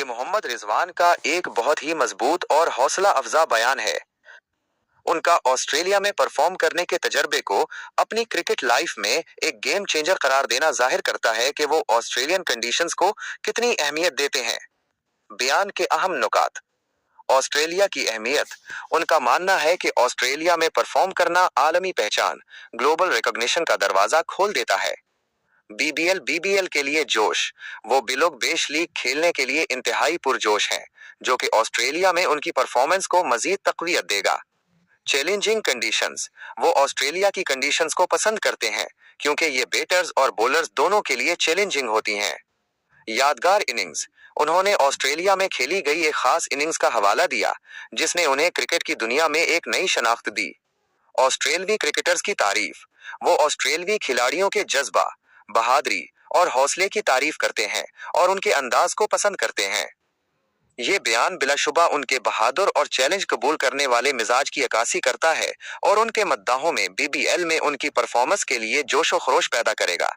ये मोहम्मद रिजवान का एक बहुत ही मजबूत और हौसला अफजा बयान है। उनका ऑस्ट्रेलिया में परफॉर्म करने के तजर्बे को अपनी क्रिकेट लाइफ में एक गेम चेंजर करार देना जाहिर करता है कि वो ऑस्ट्रेलियन कंडीशंस को कितनी अहमियत देते हैं। बयान के अहम नुकात। ऑस्ट्रेलिया की अहमियत। उनका मानना है कि ऑस्ट्रेलिया में परफॉर्म करना आलमी पहचान, ग्लोबल रिकॉग्निशन का दरवाजा खोल देता है। बीबीएल के लिए जोश। वो बिलोग बेश लीग खेलने के लिए इंतहाई पुरजोश हैं, जो कि ऑस्ट्रेलिया में उनकी परफॉर्मेंस को मजीद तकवीत देगा। Challenging conditions. वो ऑस्ट्रेलिया की कंडीशंस को पसंद करते हैं क्योंकि ये बैटर्स और बॉलर्स दोनों के लिए चैलेंजिंग होती हैं। यादगार इनिंग्स। उन्होंने ऑस्ट्रेलिया में खेली गई एक खास इनिंग्स का हवाला दिया जिसने उन्हें क्रिकेट की दुनिया में एक नई शनाख्त दी। ऑस्ट्रेलवी क्रिकेटर्स की तारीफ। वो ऑस्ट्रेलवी खिलाड़ियों के जज्बा, बहादुरी और हौसले की तारीफ करते हैं और उनके अंदाज को पसंद करते हैं। ये बयान बिलाशुबा उनके बहादुर और चैलेंज कबूल करने वाले मिजाज की अक्कासी करता है और उनके मद्दाहों में बीबीएल में उनकी परफॉर्मेंस के लिए जोश व खरोश पैदा करेगा।